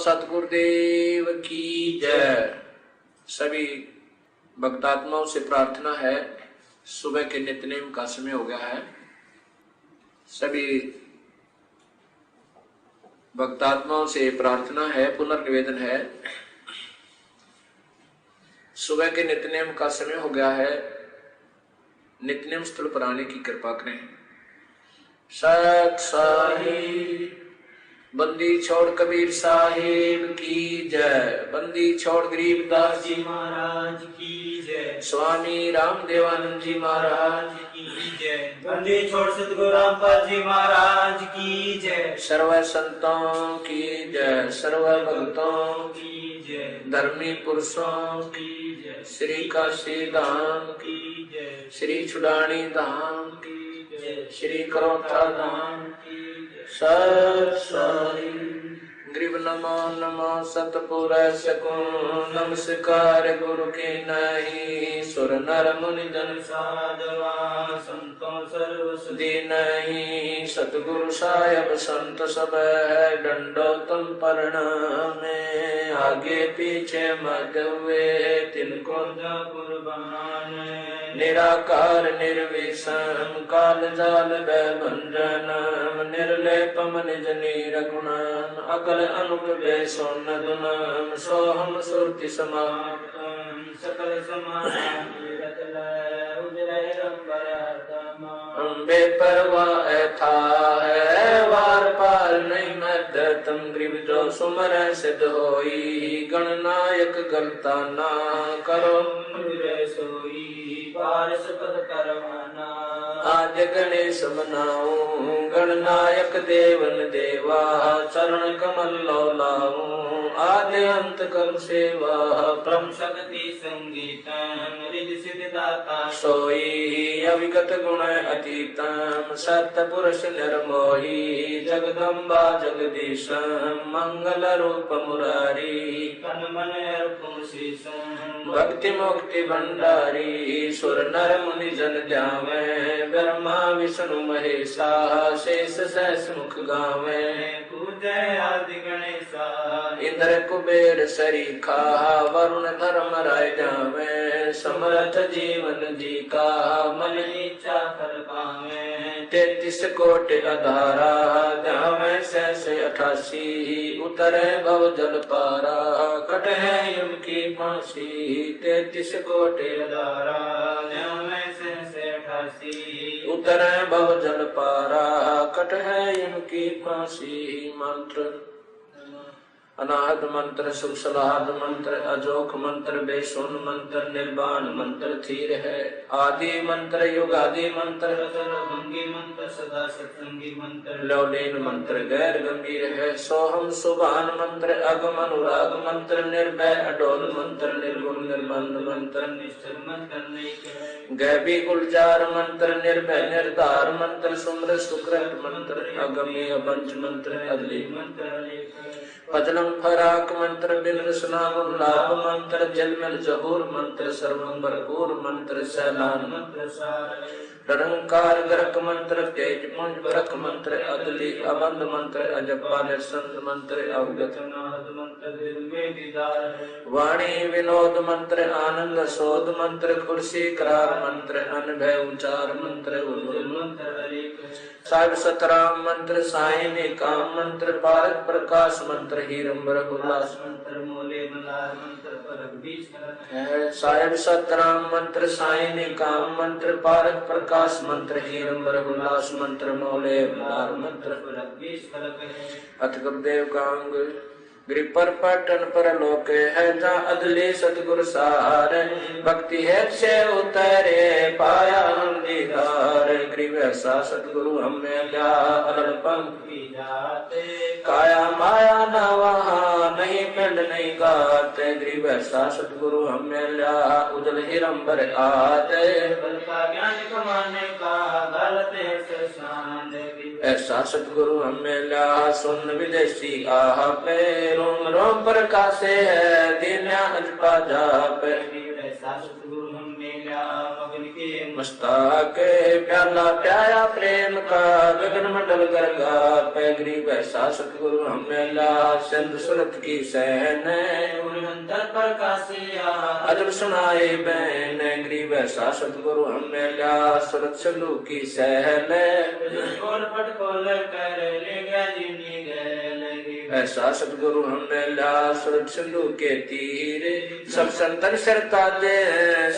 सतगुरुदेव की जय। सभी भक्तात्माओं से प्रार्थना है, सुबह के नित्यनेम का समय हो गया है। सभी भक्तात्माओं से प्रार्थना है, पुनर्निवेदन है, सुबह के नित्यनेम का समय हो गया है। नित्यनेम स्थल पर आने की कृपा करें। सत साहिब बंदी छोड़ कबीर साहिब की जय। बंदी छोड़ गरीबदास जी महाराज की जय। स्वामी रामदेवानंद जी महाराज की जय। बंदी छोड़ सतगुरु रामपाल जी महाराज की जय। सर्व संतों की जय, सर्व भक्तों की जय, धर्मी पुरुषों की जय, श्री काशी धाम की जय, श्री छुड़ानी धाम की जय, श्री करोथा धाम की जय। सत साई ग्रीव नमो नमो सतपुर सकूं। नमस्कार गुरु के नहीं, सुर नर मुनि जन साधवा संतों सर्व सुधी नहीं। सतगुरु साहेब संत सब है, दंडोतम प्रणामे। आगे पीछे मत हुए तिनको कुर्बान। निराकार निर्विषम काल जाल भंजनम। निर्लेपम निज नीर गुणम अकल अनुपे सोन दुनम। सोहम सुरति समाप्तम सकल समाधान अम्बे परवाह था है, वार पार नहीं मद। तम ग्रीव जो सुमर सिद्ध होई, गणनायक गलता ना करो सोई। पारस पद करवाना आज गणेश मनाऊं। गणनायक देवन देवा चरण कमल लाऊं। आद्य अंत कर सेवा परम शक्ति संगीतम। रिद्धि सिद्धि दाता सोई अविगत गुण अतीतम। सत्य पुरुष निर्मोही जगदम्बा जगदीशम। मंगल रूप मुरारी तन मन अर्पण शीशम। भक्ति मुक्ति भंडारी सुर नर मुनि जन ध्यावे। ब्रह्मा विष्णु महेशा शेष सहस मुख गावे। पूजय आदि गणेशा इंद्र कुबेर सरीखा वरुण धर्म राय जावे। समर्थ जीवन जी का मन इच्छा फल पावे। 33 कोटि अधारा ध्यावे सहस 88। उतरे भव जल पारा कट है यम की फांसी। 33 कोटि दारा न्याय से 88। उतरे भव जल पारा कट है यम की फांसी। मंत्र अनाहत मंत्र शुभ सलाहत मंत्र अजोख मंत्र बेसुन मंत्र निर्वाण मंत्र थीर है। आदि मंत्र युगादि मंत्र सर्वभंगी मंत्र सदा सत्संगी मंत्र। लौलीन मंत्र गैर गंभीर है। सोहम सुभान मंत्र अगम अनुराग मंत्र। निर्भय अडोल मंत्र निर्गुण निर्बंध मंत्र। निश्चल मंत्र नहीं गैबी गुलजार मंत्र निर्भय निर्धार मंत्र। सुमर सुकृत मंत्र अगम्य पंच मंत्र अगली मंत्र। पदनम फराक मंत्र बिन सुनाम लाभ मंत्र। जलमल जहूर मंत्र सर्वम भरपूर मंत्र। सैलान मंत्र सार निरंकार गरक मंत्र। तेज पुंज बरक मंत्र अदली अबंध मंत्र। अजपा निरसंत मंत्र अवगत नाद मंत्र। दिल में दीदार वाणी विनोद मंत्र। आनंद शोध मंत्र। कुर्सी करार मंत्र। अनभय उचार मंत्र। मंत्र साहिब सतराम मंत्र। साई काम मंत्र। भारत प्रकाश मंत्र। हीरंबर उल्लास मंत्र। मोले मलार मंत्र। परक बीज साहिब सतराम मंत्र। साई काम मंत्र। भारत प्रकाश मंत्र। हीरंबर उल्लास मंत्र। मोले मलार मंत्र। परक बीज अथ गुरुदेव कांग गिरि पर पटन पर लोक है। जा अदले सतगुरु सार भक्ति है से उतरे पाया हम दीदार। ग्रीव ऐसा सतगुरु हमें ल्या अलल पंक्ति जाते। काया माया न वहाँ नहीं पिंड नहीं गाते। ग्रीव ऐसा सतगुरु हमें ल्या उजल हिरंबर आते। बल का ज्ञान कमाने का गलत है शान। ऐसा सतगुरु हमें ल्या सुन विदेशी आह पे। रोम रोम प्रकाशे है दीन्या अजपा जा पे। ऐसा सतगुरु हमें ल्या मगन के मस्तक प्याला प्याया प्रेम का गगन मंडल गरगा पैगरीब ऐसा सतगुरु हम मेला सिंध सुरत की सहन अजब सुनाए बैन गरीब ऐसा सतगुरु हम मेला सुरत सिंधु की सहन ऐसा सतगुरु हम मेला सुरत सिंधु के तीर सब संतन सरता दे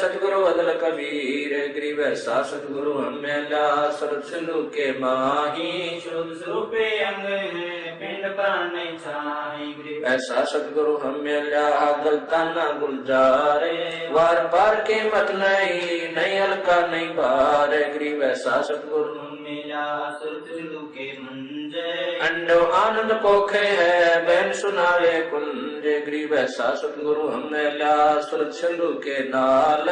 सतगुरु अदल कबीर गरीब ऐसा सतगुरु हम मेला सुरत सिंधु के माही स्वरूपे अंग पिंड प्राण ऐसा सतगुरु हम मेला गलता न गुलजारे वार पार के मत नहीं हल्का नहीं भार गरीब ऐसा सतगुरु हम मेला सुरत सिंधु के मंजे अंडो आनंद पोखे है बहन सुनावे कुंज गरीब ऐसा सतगुरु हम मेला सुरत सिंधु के नाल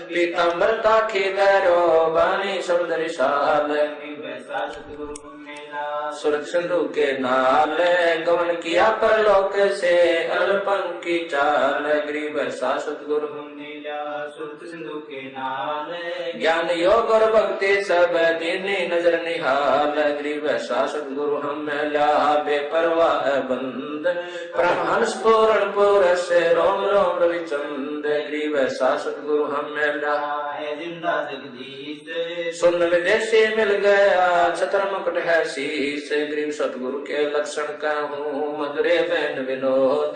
पीताम्बर ताखी गैरो बानी समुद्री साल गरीब ऐसा सतगुरु हम मेला सुरत सिंधु के नाल गमन किया परलोक से अल्पंग की चाल गरीब ऐसा सतगुरु हम मेला सुरत सिंधु के नाल ज्ञान योग और भक्ति सब दीनी नजर निहाल गरीब ऐसा सतगुरु हम मेला बेपरवाह बंद परमहंस पूर्ण पुरस रोम रोम रविचंद गरीब ऐसा सतगुरु हम मेला जिंदा जगदीश सुन विदेशी मिल गया छतर मुकुट है शीश गरीब सतगुरु के लक्षण कहूँ मधुरे बहन विनोद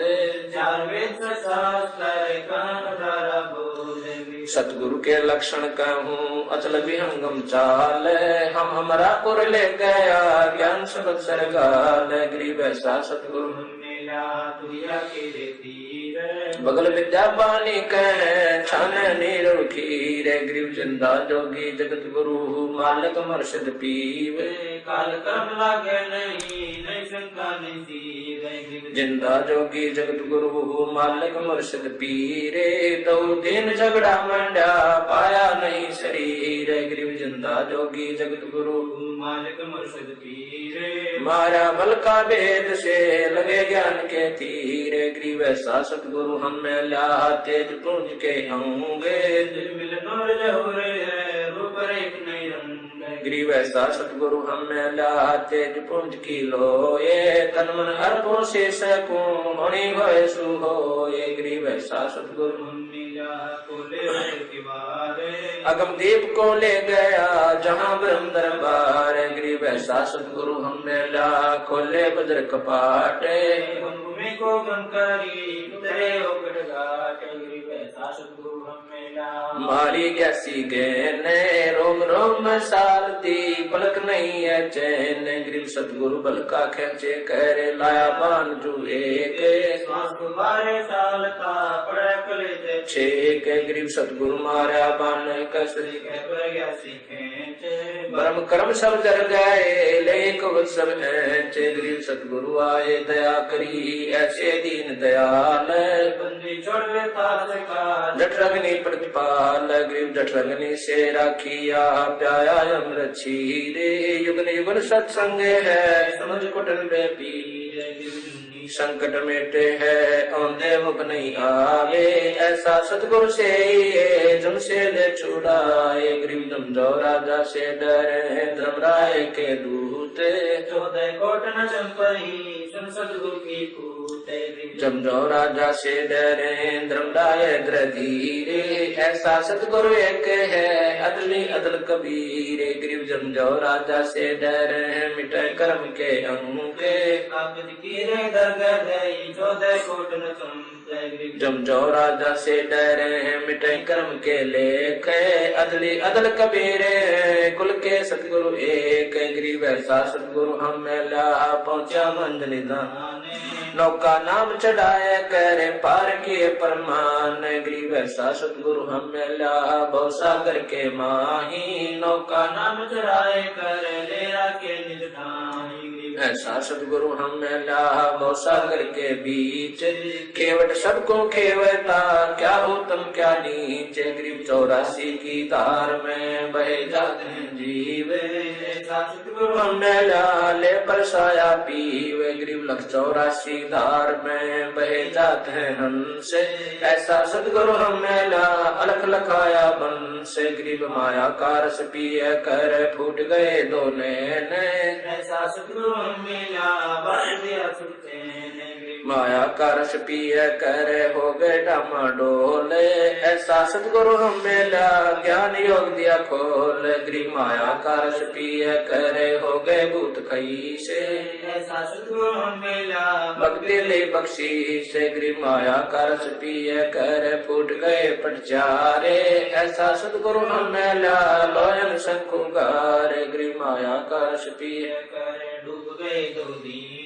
सतगुरु के लक्षण कहूँ अचल विहंगम चाल हम हमारा पुर ले गया ज्ञान सबक सरगाल गरीब ऐसा सतगुरु मेला दुनिया के तीर बगल विद्या पानी कह छान नीर खीर गरीब जिंदा जोगी जगत गुरु मालक मर्शद पीव काल कर्म लागे नहीं शंका नहीं जिंदा जोगी जगत गुरु मालक मर्शद पीरे तो दिन झगड़ा मंडा पाया नहीं शरीर गरीब जिंदा जोगी जगत गुरु मालक मर्शद पीरे मारा बल का वेद से लगे ज्ञान के तीर गरीब ऐसा सतगुरु हम मेला तेज पुंज के होंगे रूप रेख नहीं गरीब ऐसा सतगुरु हम मेला तेज पुंज की लोए तन मन अर्पण से सकूं होनी होए सुहोए गरीब ऐसा सतगुरु हम मेला खोले अगम दीप को ले गया जहाँ ब्रह्म दरबार गरीब ऐसा सतगुरु हम मेला खोले बज्र कपाट भूमि को गंकारी उतरे ओकड़ घाट गरीब ऐसा सतगुरु हम मेला मारी कैसी गैने रोम रोम सारती पलक नहीं है चैन गरीब सतगुरु बल का खेचे करे लाया बान जुए के श्वास गुबारे साल का पड़े कले छेक गरीब सतगुरु मारा बान कसरी ब्रह्म कर्म सब जर गए लेक सब गरीब सतगुरु आए दया करी ऐसे दीन दयाल बंदी छोड़ जठरग्नि प्रतिपाल गरीब जठरग्नि से राखिया प्याया अमृत छीरे युगन युगन सत्संग है समझ कुटन में पीर संकट मेटे है औंधे मुख नहीं आवे ऐसा सतगुरु से जम से ले छुड़ाए गरीब जमजो राजा से डरे धर्मराय के दूत 14 कोट न चंपई सुन सतगुरु की कूटे जमजो राजा से डरे धर्मराय धीरे ऐसा सतगुरु एक है अदली अदल कबीर गरीब जमजो राजा से डरे मिटे कर्म के अंगे कागज की रे दरगदई 14 कोट न चंपई जमजो राजा से डरे मिटे कर्म के लेख अदली अदल कबीर कुल के सतगुरु एक गरीब ऐसा सतगुरु हम मेला पहुंचा मंजिल दाने नौका नाम चढ़ाए करे पार किए परमान गरीब ऐसा सतगुरु हम मेला भव सागर के माही नौका नाम चढ़ाए करे लेरा के निज ठाई ऐसा सतगुरु हम मेला भव सागर के बीच केवट सबको खेवता क्या उत्तम क्या नीच गरीब 84 की धार में बहे जाते हैं जीव ऐसा सतगुरु हमें लाले परसाया पीवे गरीब लख 84 धार में बहे जात है हंस ऐसा सतगुरु हमें ला अलख लखाया बन से गरीब माया का रस पिए कर फूट गए दो नैन ऐसा सतगुरु मिला बार दिया सुनते माया का रस पिए कर हो गए डामाडोल ऐसा सतगुरु हमें ला ज्ञान योग दिया खोल गरीब माया का रस पिए कर हो गए भूत खई से ऐसा सतगुरु मिला भक्ति ले बख्शी से गरीब माया का रस पिए कर फूट गए पटचारे ऐसा सतगुरु हमें ला लोयन शंखु गारे गरीब माया का रस पिए कर डूब गए दो दीन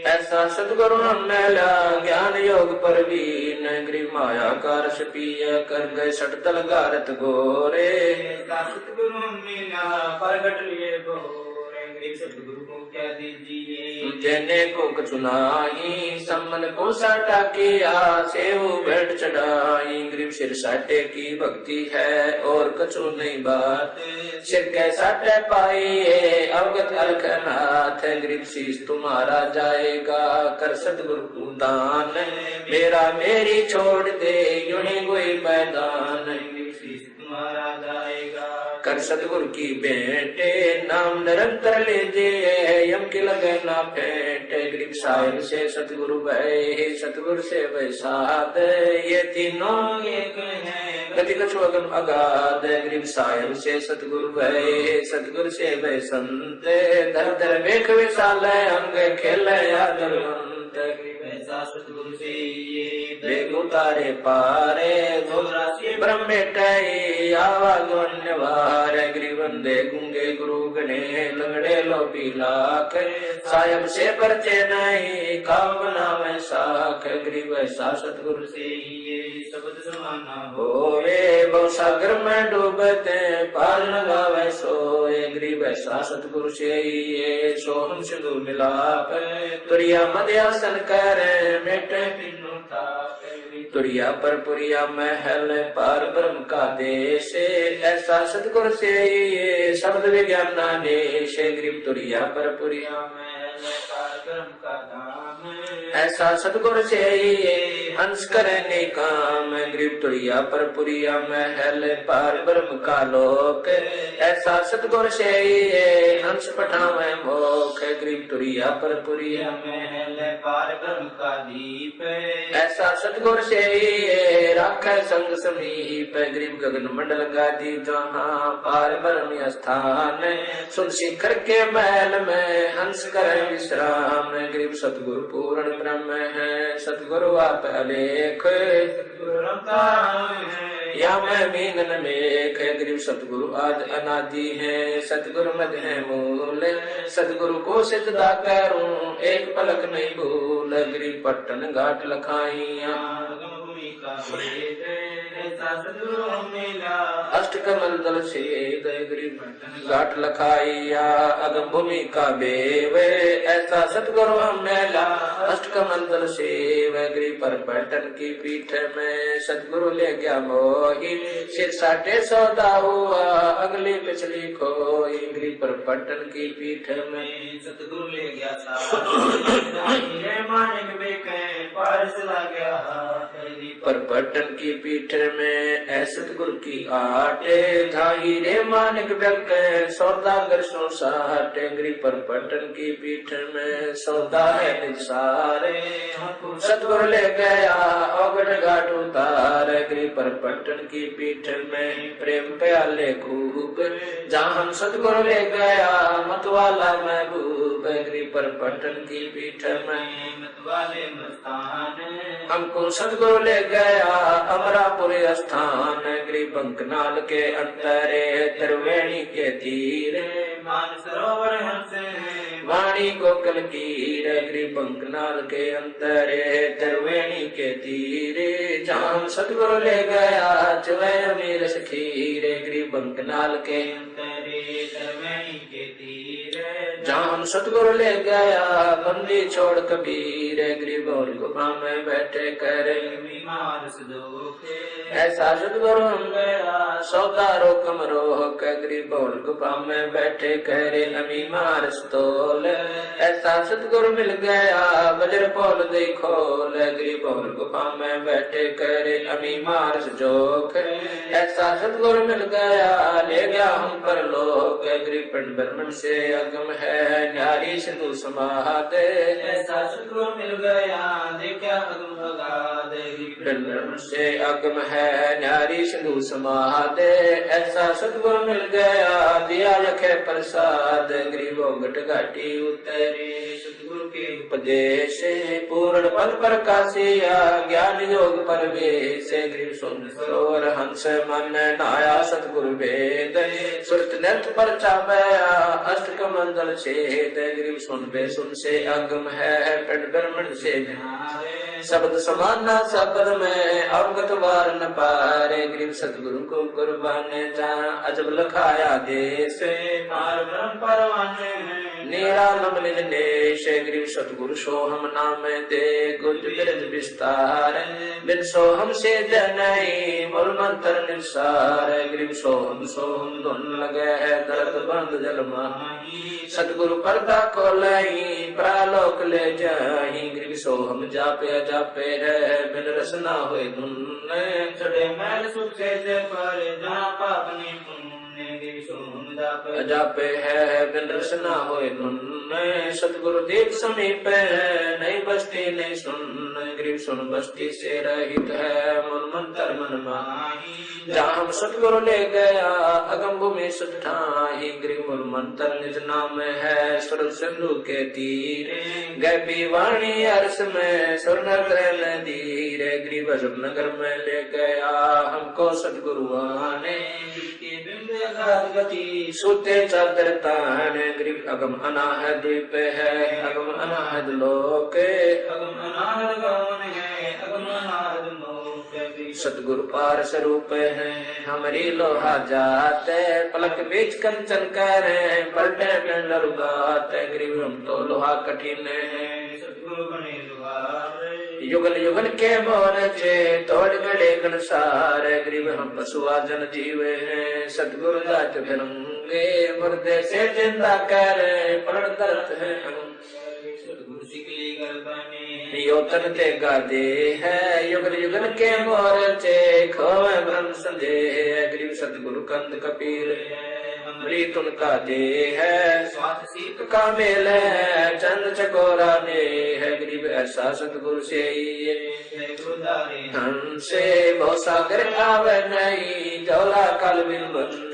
ऐसा सतगुरु हमें ला ज्ञान योग परवीन गरीब माया का रस पिए कर गए सट तल गारत गोरे ऐसा सतगुरु मिला प्रगट लिए गोरे सतगुरु को क्या दीजिए जने को कचुनाई सम्मन को साटा किया सेव भेंट चढ़ाई गरीब सिर साटे की भक्ति है और कछु नहीं बात सिर के साटे पाइए अवगत अलखनाथ गरीब शीश तुम्हारा जाएगा कर सतगुरु को दान मेरा मेरी छोड़ दे यूं कोई मैदान शीश तुम्हारा जाएगा कर सतगुरु की बेटे नाम निरंतर लीजिए यम की लगे ना फेंटे गरीब साहिब से सतगुरु भय सतगुरु से वैसाद ये तीनों एक है गति कछु अगम अगाध गरीब साहिब से सतगुरु भय सतगुरु से वै संत धर धर वेख विशाल अंग खेल आदरवंत ऐसा सतगुरु से ये वेग उतारे पारे राशि ब्रह्मेटाई आवागन्य वार ग्रीवंदे गुंगे गुरु गणे लंगड़े लोभी लाख सायब से परचे नहीं काम बनावे साख ग्रीव ऐसा सतगुरु से ये शब्द समाना होवे बहुसागर में डूबते पार न गावे सोए ग्रीव ऐसा सतगुरु से ये सोहम सिंधु मिलाप तुरिया मध्यासन करे मेटे पिन्नु ताप तुरिया पर पुरिया महल पार ब्रह्म का देश ऐसा सतगुरु से ये शब्द विज्ञान देश गरीब तुरिया पर पुरिया महल पार ब्रह्म का धाम ऐसा सतगुरु से ये हंस करने काम गरीब तुरिया पर पुरिया महल पार ब्रह्म का लोक ऐसा सतगुरु से ये हंस पठावे मोख गरीब तुरिया पर पुरिया महल पार ब्रह्म का दीप ऐसा सतगुरु से ये राखे संग समीप गरीब गगन मंडल गादी जहाँ पार ब्रह्म स्थान सुन शिखर के महल में हंस करे विश्राम गरीब सतगुरु पूर्ण ब्रह्म है सतगुरु आप अलेख या मैं मीनन मेख गरीब सतगुरु आद अनादि है सतगुरु मद है मूल सतगुरु को सिजदा करूं एक पलक नहीं भूल गरीब पट्टन घाट लखाइया अष्ट कमल दल से गरीब घाट लखाइया अगम भूमि का बेव ऐसा सतगुरु हमें ला अष्ट कमल दल से गरीब पर पटन की पीठ में सतगुरु ले गया मोही सिर साटे सौदा हुआ अगली पिछली खोई गरीब पर पटन की पीठ में सतगुरु ले गया था मानिक बेके पारस ला गया पर पटन की पीठ में ऐसे सतगुरु की आटे धाही रे मानिक व्यक सौदागर सो साटे गरी पर पटन की पीठ में सौदा है निसारे सतगुरु ले गया अवगढ़ घाट उतार गरी पर पटन की पीठ में प्रेम प्याले खूब जहाँ हम सतगुरु ले गया मतवाला महबूब गरी पर पटन की पीठ में मतवाले मस्तान हमको सतगुरु ले गया अमरापुर स्थान गिरी बंकनाल के अंतरे त्रिवेणी के तीर मान सरोवर हंसे वाणी गोकल कीर गिरी बंकनाल के अंतरे त्रिवेणी के तीर जहाँ सतगुरु ले गया चवे अमीर खीर गिरी बंकनाल के अंतरे त्रिवेणी के तीर जहाँ हम सतगुरु ले गया बंदी छोड़ कबीर गरीब और गुफा में बैठे करे ऐसा सतगुरु हम गया सौदा रोकम रोक गरीब और गुफा में बैठे करे अमी मार स्तोल ऐसा सतगुरु मिल गया वज्र पोल दे खोल गरीब और गुफा में बैठे करे अमी मार जोख ऐसा सतगुरु मिल गया ले गया हम पर लोग गरीब ब्रह्मण से अगम है न्यारी सिंधु समादे ऐसा सतगुरु मिल गया देखा अगम अगाध ब्रह्मण से अगम है न्यारी सिंधु समादे ऐसा सतगुरु मिल गया दिया रखे प्रसाद गरीबों घट घाटी उतरे सतगुरु के उपदेश पूर्ण पद प्रकाशिया ज्ञान योग परवेश गरीब सुन सरोवर हंस मन नाया सतगुरु वेद सुरत नृत पर चावया अष्ट कमंडल छेद गरीब सुन से अगम है पिंड ब्रह्मण से शब्द समाना शब्द में अवगत वार न पारे गरीब सतगुरु को कुर्बान जा अजब लखाया देश मार ब्रह्म परवाने निरालम निज नेश गरीब सतगुरु सोहम नाम दे गुंज बिरज विस्तार बिन सोहम से जनई मूल मंत्र निसार गरीब सोहम सोहम धुन लगे दर्द बंद जल माही सतगुरु पर्दा खोलई प्रालोक ले जाई गरीब सोहम जापे जापे है बिन रसना होए धुन चढ़े मैल सुखे से पर जहाँ पाप नहीं पुण्य गिर सोम जापे है बिन रसना होए धुन सतगुरु देव समीप है नहीं बस्ती नहीं सुन गरीब सुन बस्ती से रहित है मन मंत्र मन माही जहाँ हम सतगुरु ले गया अगम भूमि सुध ठाही गरीब मूल मंत्र निज नाम है सुर सिंधु के तीर गैबी वाणी अर्श में सुर नगर नदीर गरीब अजब नगर में ले गया हमको सतगुरु आने गति सूते चादर तान गरीब अगम अनाहद द्वीप है अगम अनाहद लोक अगम अनाहद गौन है अगम अनाहद मोक्ष सतगुरु पार स्वरूप है हमारी लोहा जाते पलक बीच कंचन करे पलटे पिंड रुगात गरीब हम तो लोहा कठिन है सतगुरु बने दुआर युगल युगल के मोरचे तोड़ गड़े गणसार गरीब हम पशुआ जन जीवे हैं सतगुरु जात फिरंगे मुर्दे से जिंदा करे पलट दर्द है सतगुरु सिकली गर्दने योतन ते गादे है युगल युगल के मोरचे खोवे ब्रह्म संदेह गरीब सतगुरु कंद कपीर अमृत उनका दे है स्वाद सीत का मेल है चंद चकोरा ने है गरीब ऐसा सतगुरु से गुरुदारे हमसे बहु सागर आवे नहीं जौला काल बिन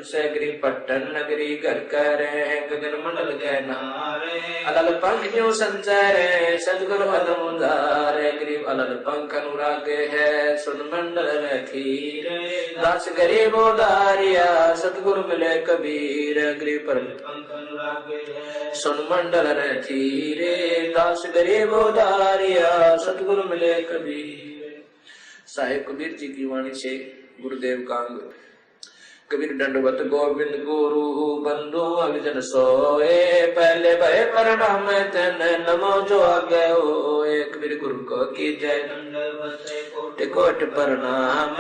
से गरीब पट्टन नगरी घर करे गगन मंडल गए नारे अलल पंख क्यों संचार सतगुरु अदम उदार गरीब अलल पंख अनुराग है सुन मंडल रखीर दास गरीब उदारिया सतगुरु मिले कबीर गरीब पर पंख अनुराग है सुन मंडल रखीरे दास गरीब उदारिया सतगुरु मिले कबीर साहिब कबीर जी की वाणी से गुरुदेव कांग कबीर दंडवत गोविंद गुरु बंधु अभिजन सोए पहले भय प्रणाम तन नमो जो आगे होए कबीर गुरु को की जय दंडवत कोट कोट प्रणाम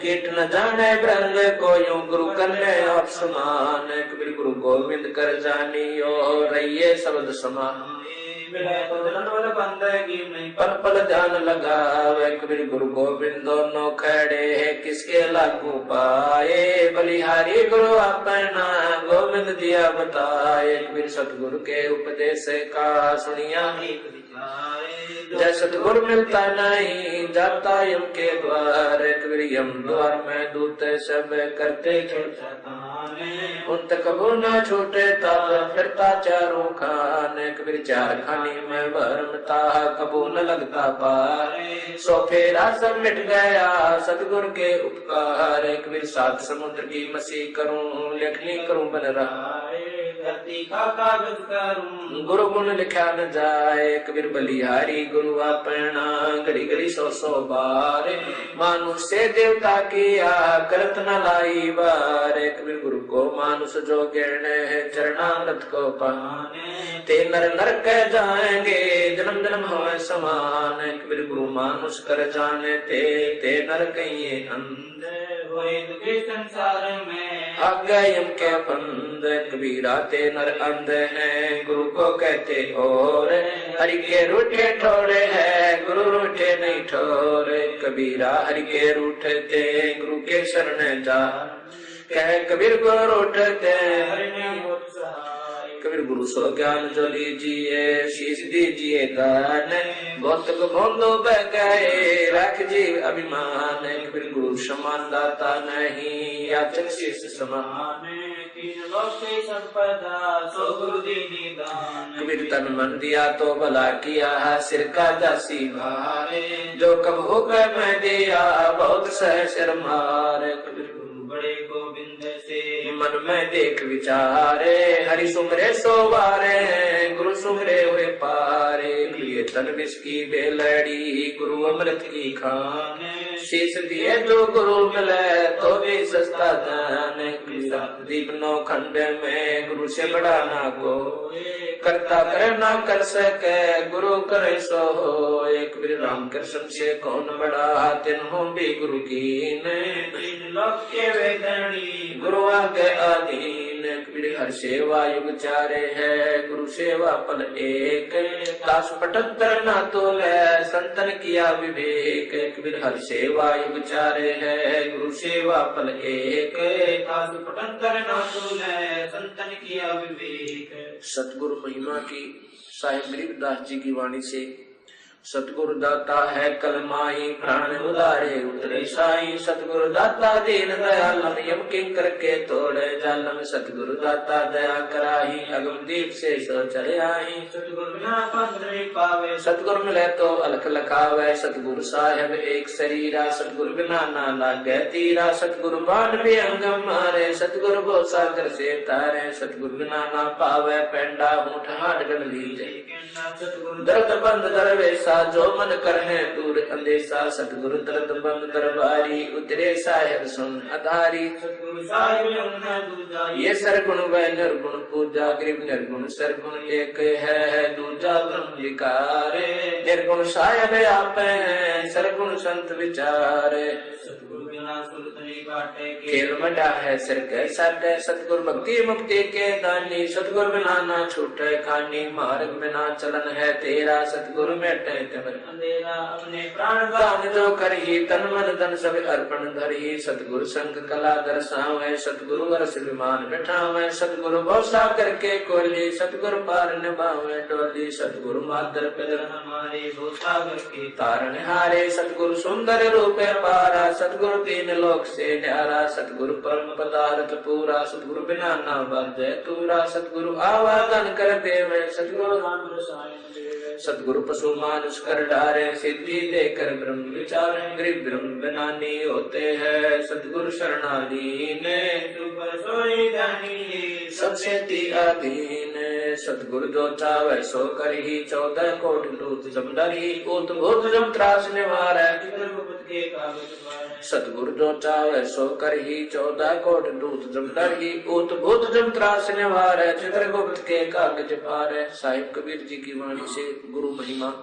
कीट न जाने ब्रंग को यूं गुरु करने आप समान कबीर गुरु गोविंद कर जानियो रहिए शब्द समान पल पल ध्यान लगावे कबीर गुरु गोविंद दोनों खड़े है किसके लागू पाए बलिहारी गुरु अपना गोविंद दिया बताए कबीर सतगुरु के उपदेश का सुनिया ही जय सतगुरु मिलता नहीं जाता यम के द्वार कबीर यम द्वार में दूत सब करते उन तक कबू न छूटे तब फिरता चारों खान कबीर चार खानी में भरमता कबू न लगता पार सो फेरा सब मिट गया सतगुरु के उपकार कबीर सात समुद्र की मसी करूं लेखनी करूं बन रहा धरती का कागज करूं। गुरु गुण लिखा न जाए कबीर बलिहारी गुरु अपना घड़ी घड़ी सौ सौ बार मानुष से देवता किया करत न लाई बार कबीर गुरु को मानुष जो गिरण है चरणामृत को पाने ते नर नर कह जाएंगे जन्म जन्म हो समान कबीर गुरु मानुष कर जाने ते नर कहिए अंधे होए दुखे संसार में आज्ञा यम के फंद कबीरा ते नर अंध है गुरु को कहते और हरि के रूठे ठोरे है गुरु रूठे नहीं ठोरे कबीरा हरि के रूठते गुरु के शरण जा कह कबीर गुरु रूठते हरि नहीं होत सहाय। कबीर गुरु सो ज्ञान जो लीजिए शीश दीजिए दान भौतिक भोंदो बह गए रख जीव अभिमान कबीर गुरु समान दाता नहीं याचक शीश समान तीन लोक से संपदा सो गुरु दीनी दान। कबीर तन मन दिया तो भला किया सिर का दासी भारे जो कब होकर मैं दिया बहुत सह शर मारे कबीर गुरु बड़े गोविंद से मन में देख विचारे हरि सुमरे सोवारे गुरु सुमरे हुए पारे लिए तन विष की बेलड़ी गुरु अमृत की खाने शीश दिए जो गुरु मिले तो भी सस्ता दान दीप नौ खंड में गुरु से बड़ा ना को करता करे ना कर सके गुरु करे सो हो एक राम कृष्ण से कौन बड़ा तिन्हों भी गुरु की तीन लोक के वेदनी गुरु के अधीन कबीर हर सेवा युग चारे है गुरु सेवा पल एक दास पटंतर ना तोले संतन किया विवेक कबीर हर सेवा युग चारे है गुरु सेवा पल एक दास पटंतर ना तोले संतन किया विवेक। सतगुरु महिमा की साहिब गरीबदास जी की वाणी से सतगुरु दाता है कलमाई प्राण उदारे उतरे साई सतगुरु दाता दीन दयालम यम किंकर के तोड़े जालम सतगुरु दाता दया कराही अगम दीप से सो चले आई सतगुरु बिना पंथ नहीं पावे सतगुरु मिले तो अलख लखावे सतगुरु साहेब एक शरीरा सतगुरु बिना ना लागे तीरा सतगुरु बाण भी अंगम मारे सतगुरु बो सागर से तारे सतगुरु बिना ना पावे पेंडा ऊंट हाड गन लीजे दर्द बंद दरवेशा जो मन करने दूर अंदेशा सतगुरु दर्द बंद दरबारी उतरे साहेब सुन आधारी सतगुरु साहिब ये सरगुण व निर्गुण पूजा गरीब निर्गुण सरगुण एक है दूजा ब्रह्म विकारे निर्गुण साहेब आप है सरगुण संत विचारे सतगुरु बिना सुरत नहीं बाटे खेल मटा है सिर के साटे सतगुरु भक्ति मुक्ति के दानी सतगुरु बिना ना छूटे खानी मार्ग बिना चलन है तेरा सतगुरु मेटे अंधेरा अपने प्राण दान जो करही तन मन धन सब अर्पण धरही सतगुरु संग कला दर्शावे सतगुरु वर्ष विमान बैठावे सतगुरु भौसा करके कोली सतगुरु पार निभावे डोली सतगुरु मादर पिदर हमारे भूसा करके तारण हारे सतगुरु सुंदर रूपे पारा सतगुरु तीन लोक से न्यारा सतगुरु परम पदार्थ पूरा सतगुरु बिना ना बाजे तूरा सतगुरु आवादन कर देवे सतगुरु राम रसायन सतगुरु पशु मानुष कर डारे सिद्धि देकर ब्रह्म विचार गरीब ब्रह्म बनानी होते हैं सतगुरु शरणाधीन सबसे ती अधीन सतगुरु जो चावे सो कर ही 14 कोट लूट जमदर ही उत भूत जम त्रास निवार सतगुरु जो चावे सो कर ही 14 कोट लूट जमदर ही उत भूत जम त्रास निवार चित्रगुप्त के कागज पार साहिब कबीर जी की वाणी से गुरु महिमा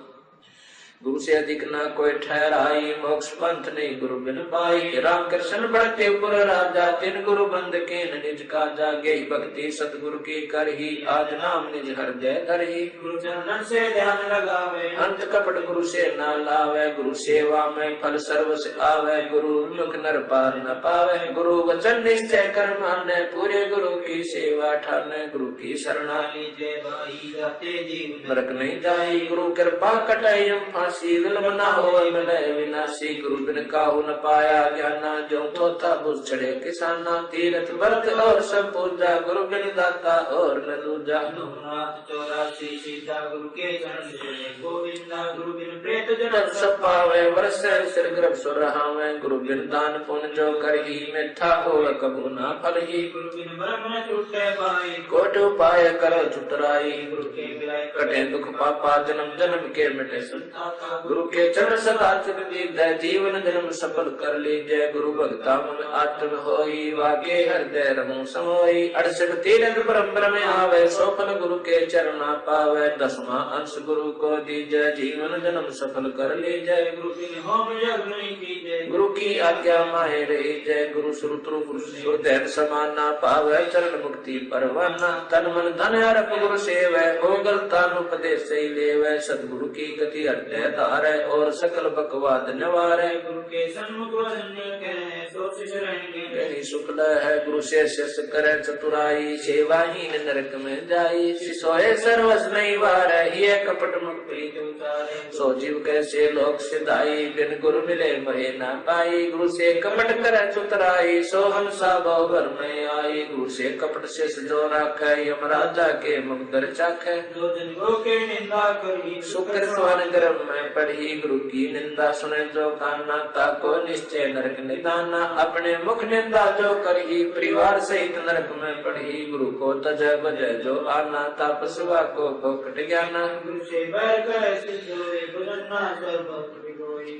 गुरु से अधिक ना कोई ठहराई मोक्ष पंथ नहीं गुरु बिन पाई राम कृष्ण बढ़ते पुर राजा तिन गुरु बंद के निज का जागे भक्ति सतगुरु की कर ही आज नाम निज हृदय धर ही गुरु चरणन से ध्यान लगावे अंत कपट गुरु से न लावे गुरु सेवा में फल सर्व से आवे गुरु मुख नर पार न पावे गुरु वचन निश्चय कर माने पूरे गुरु की सेवा ठाने गुरु की शरणा लीजे भाई जाते जीव नरक नहीं जाई गुरु कृपा कटाई फांसी विलमना हो मिले विनाशी गुरु बिन काहू न पाया ज्ञाना जो थोथा बुझ चढ़े किसाना तीरथ व्रत और सब पूजा गुरु बिन दाता और न दूजा 84 श्री सीता गुरु के चरण से गोविंदा गुरु बिन प्रेत जन्म सब पावे वर्ष सिर गर्भ सुर रहावे गुरु बिन दान पुण्य जो करही मिठा होवे कबू ना फलही गुरु बिन ब्रह्म न छूटे पाई कोट उपाय करो चुतराई गुरु के विलय कटे दुख पापा जन्म जन्म के मिटे संताप गुरु के चरण सदा चित दीजय जीवन जन्म सफल कर लीजय गुरु भक्ता मन आत्म होई वाके हृदय रमो समोई 68 तीर्थ परम्परा में आवे सोफल गुरु के चरण पावे 10वां अंश गुरु को दीजय जीवन जन्म सफल कर लीजय गुरु बिन होम यज्ञ नहीं कीजय गुरु की आज्ञा माहे रही जय गुरु श्रुतु गुरुदेव समान ना पावे चरण मुक्ति परवाना तन मन धन अर्प गुरु सेवै हो गलता उपदेश से लेवै सदगुरु की गति हृदय धारै और सकल बकवाद निवारै गुरु के सन्मुख वचन कहे सो रहेंगे यही शुक्ल है गुरु से शिष्य करे चतुराई सेवाहीन नरक में जाई सोए सर्वस नहीं वारै ये कपट मुख प्रीत उतारे सो जीव कैसे लोक सिधाई बिन गुरु मिले महे ना पाई गुरु से कपट करे चतुराई सो हंसा भव घर में आई गुरु से कपट से जो राखे यमराजा के मुख दर चाखे दो जन्मों के निंदा करी शुक्र स्वन गर्भ में पढ़ी गुरु की निंदा सुने जो कान्ना ताको निश्चय नरक निदाना अपने मुख निंदा जो करही परिवार सहित नरक में पढ़ी गुरु को तजय बजय जो आना तापसवा को फोकट ज्ञाना गुरु से बैर करे सिद्ध होए भजन सर्वत्र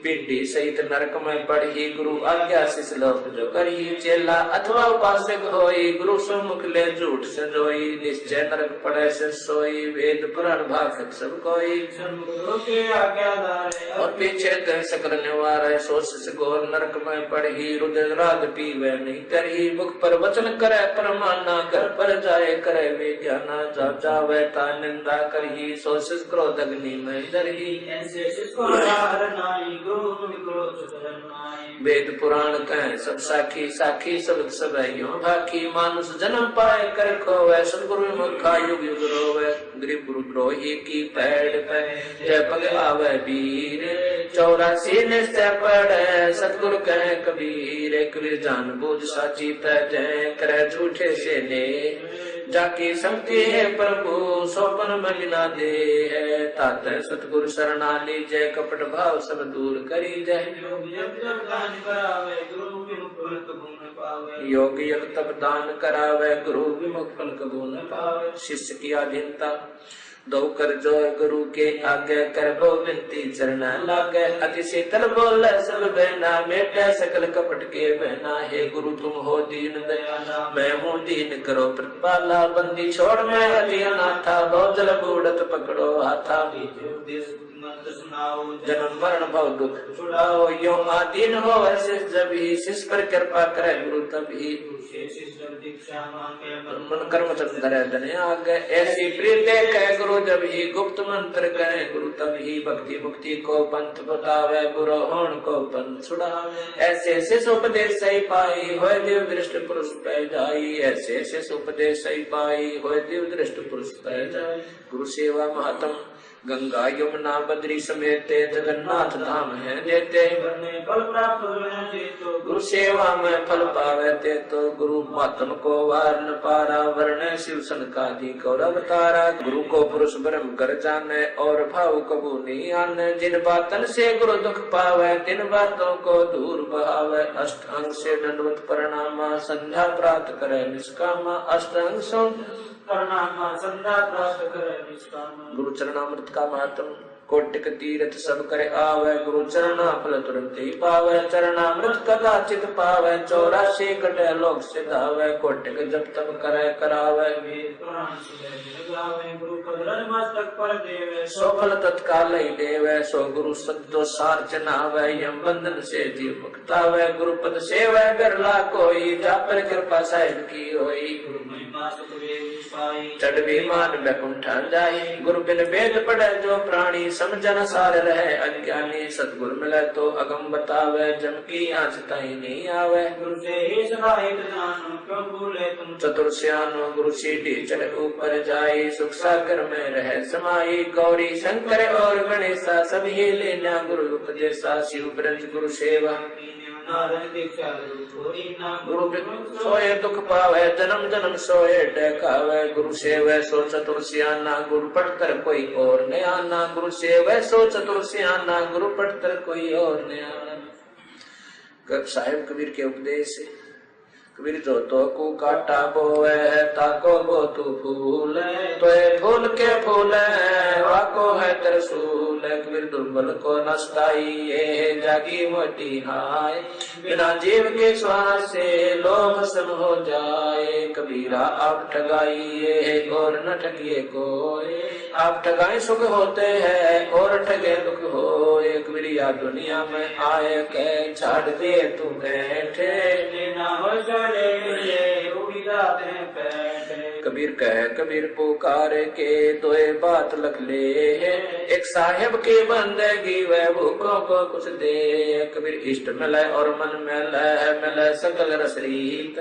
पिंडी सहित नरक में पढ़ी गुरु आज्ञा से श्लोक जो करी चेला अथवा उपासक होई गुरु सम्मुख ले झूठ से जोई निश्चय नरक पड़े से सोई वेद पुराण भाषक सब कोई गुरु के आज्ञादार और पीछे कह सकल निवार सोच से गोर नरक में पढ़ी रुद्र राग पीवे नहीं करी मुख पर वचन करे परमाना कर पर जाए करे वे ज्ञाना जा जावे ता निंदा करही सोच क्रोध अग्नि में डरही ऐसे जिसको नाई गुरु क्रोध नाई वेद पुराण कहे सब साखी साखी सब सब यूं भाखी मानुष जन्म पाए कर खोवे सतगुरु मुखा युग युग रोवे गरीब गुरु द्रोही की पैड़ पे जय पग आवे वीर 84 निश्चय पड़े सतगुरु कहे कबीर कबीर जान बूझ साची जय करे झूठे से ले जाकी संगति है प्रभु सोपन बलिना दे है तात सतगुरु शरणा लीजय कपट भाव सब दूर करी जय योग योग तप दान करावे गुरु विमुख फल कबू न पावे शिष्य की अधीनता दो कर जो गुरु के आगे कर बो विनती चरण लागे अति शीतल बोले सब बहना मेटे सकल कपट के बहना हे गुरु तुम हो दीन दयाला मैं हूँ दीन करो प्रतिपाला बंदी छोड़ मैं अति अनाथा बहुत जल बूढ़त पकड़ो हाथा जन्म मरण भव दुख छुड़ाओ यो आदीन हो ऐसे जब ही शिष्य पर कृपा करे गुरु तभी मन कर्म चंद्र धने आगे ऐसी प्रीत कह गुरु जब ही गुप्त मंत्र कहे गुरु तब ही भक्ति मुक्ति को पंथ बतावे गुरु होण को पंथ छुड़ावे ऐसे शिष्य उपदेश सही पाई होय देव दृष्ट पुरुष पै जाई ऐसे शिष्य उपदेश सही पाई होय देव दृष्ट पुरुष पै जाई गुरु सेवा महात्म गंगा यमुना बद्री समेत जगन्नाथ धाम है देते फल प्राप्त गुरु सेवा में फल पावे ते तो गुरु महात्म को वार न पारा वर्ण शिव सनकादि गौरव तारा गुरु को पुरुष ब्रह्म कर जाने और भाव कबू नहीं आने जिन बातन से गुरु दुख पावे तिन बातों को दूर बहावे अष्टांग से दंडवत प्रणामा संध्या प्राप्त करे निष्कामा अष्टांग सो प्रणाम संध्या प्राप्त करे निष्काम गुरु चरणामृत का महत्व कोटिक तीर्थ सब करे आवे गुरु चरणा फल तुरंत ही पावे चरणामृत कदाचित पावे 84 कटे लोक सिधावे कोटिक जब तब करे करावे गुरु पद मस्तक पर देवे सो फल तत्काल ही देवे सो गुरु सद्दो सार चनावे यम बंधन से जीव मुक्तावे गुरु पद सेवा बिरला कोई जा पर कृपा साहिब की होई चढ़ विमान बैकुंठा जाई गुरु बिन वेद पढ़े जो प्राणी समझन सार रहे अज्ञानी सतगुरु मिले तो अगम बतावे जम की आँच ताई नहीं आवे गुरु से ही सहायत जानो क्यों भूले तुम चतुर सियानो गुरु सीढ़ी चढ़ ऊपर जाई सुख सागर में रहे समाई गौरी शंकर और गणेशा सभी लेना गुरु उपदेशा शिव ब्रज गुरु सेवा नारायण दीक्षा थोड़ी ना गुरु सोए दुख पावे जन्म जन्म सोए डकावे गुरु सेवै सो चतुर सियाना गुरु पढ़तर कोई और न आना गुरु सेवै सो चतुर सियाना गुरु पढ़तर कोई और न आना। साहिब कबीर के उपदेश से कबीर जो तो को काटा बोए ताको बो तू फूल तो फूल के फूल वाको है तरसूल कबीर दुर्बल को नस्ताई ये जागी मोटी हाय बिना जीव के श्वास से लोभ सम हो जाए कबीरा आप ठगाई ये और न ठगिए कोई आप ठगाए सुख होते हैं और ठगे दुख हो कबीर या दुनिया में आए के छाड़ दिए तू बैठे ना हो कबीर कह कबीर पुकार के दोए बात लख ले एक साहेब की बंदगी वह भूखों को कुछ दे कबीर इष्ट मिले और मन मिले सकल रसरीत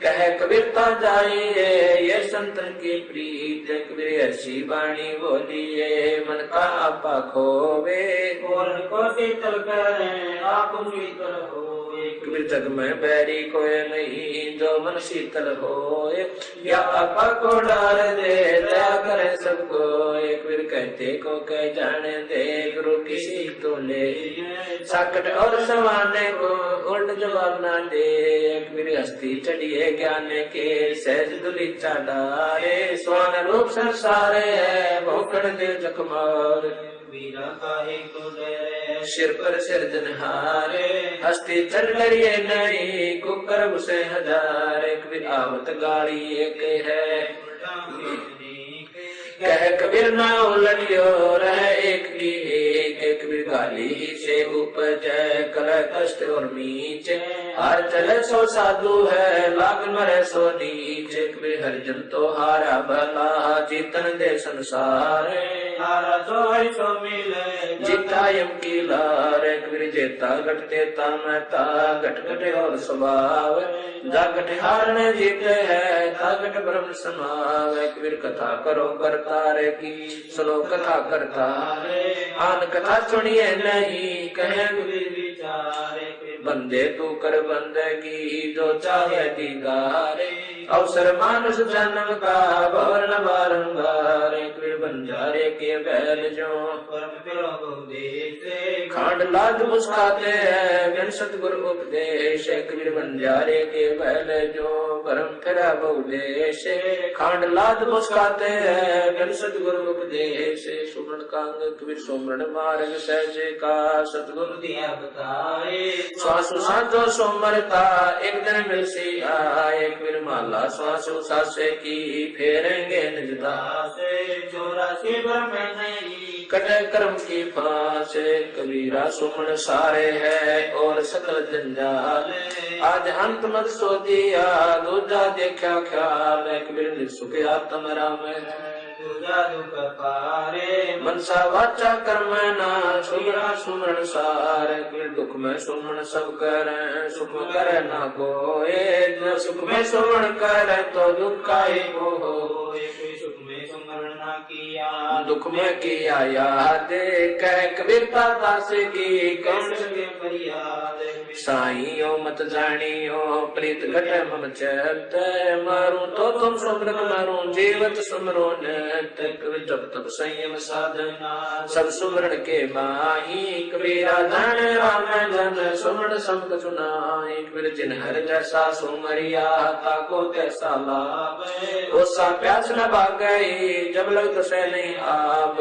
कह कबीर ता जाइए ये संतन की प्रीत कबीर ऐसी बाणी बोलिए मन का आपा खोवे और को शीतल करे आप शीतल हो कबीर जग में बैरी कोई नहीं जो मन शीतल हो या आपा को डाल दे दया करे सबको कबीर कहते को कह जाने दे गुरु किसी तो ले साकट और समाने को उल्ट जवाब ना दे कबीर हस्ती चढ़िए ज्ञान के सहज दुली चाडारे स्वान रूप संसारे है भोकड़ दे जखमार सिर पर सिरजनहारे हस्ती चढ़ डरिए नहीं कुकर उसे हजार कबीर आवत गाड़ी एक है कह कबीर ना उलटियो रह एक की एक कबीर गाली से उपज कल कष्ट और मीच हर चले सो साधु है लाग मरे सो नीच कबीर हर जन तो हारा भला जीतन दे संसार हारा तो है सो मिले जीता यम की लार कबीर जेता घटते ता महता घट घटे और स्वभाव जा घट हारने जीते है ता घट ब्रह्म समाव कबीर कथा करो करता रे की सुनो कथा करता आन कथा सुनिए नहीं कहे कबीर विचारे बंदे तू कर बंदगी जो चाहे दीदारे अवसर मानुष जन्म का भवन बारंबार कबीर बंजारे के बैल जो खांड लाद मुस्काते हैं बिन सतगुरु उपदेश कबीर बंजारे के बैल जो परम फिरा बहुदेश खांड लाद मुस्काते हैं बिन सतगुरु उपदेश सुमरण कांग कबीर सुमरण मार्ग सहज का सतगुरु दिया बताए श्वासु साधो सोमरता एक दिन मिल सी आए कबीर माला श्वासु सासे की फेरेंगे निजदासे चौरासी भर में नहीं कटे कर्म की फांस कबीरा सुमन सारे है और सकल जंजाल आज अंत मत सो दिया दूजा देखा ख्याल कबीर सुख आत्म राम मनसा वाचा कर्म ना सुमरा सुमरण सार दुख में सुमन सब करे सुख करे ना कोए सुख में सुमन करे तो दुख का ही हो सुख में सुमरण ना किया दुख में किया याद कह कबीरता दास की कौन सके फरियाद साईं मत जानियो प्रीत घट मम चैत मारू तो तुम सुमरत मारू जीवत सुमरो नत जब तब संयम साधना सब सुमरण के माही कबीरा धन राम जन सुमरण सब चुनाई कबीर जिन हर जैसा सुमरिया ताको तैसा लाभ ओसा प्यास न भाग गई जब लग से नहीं आप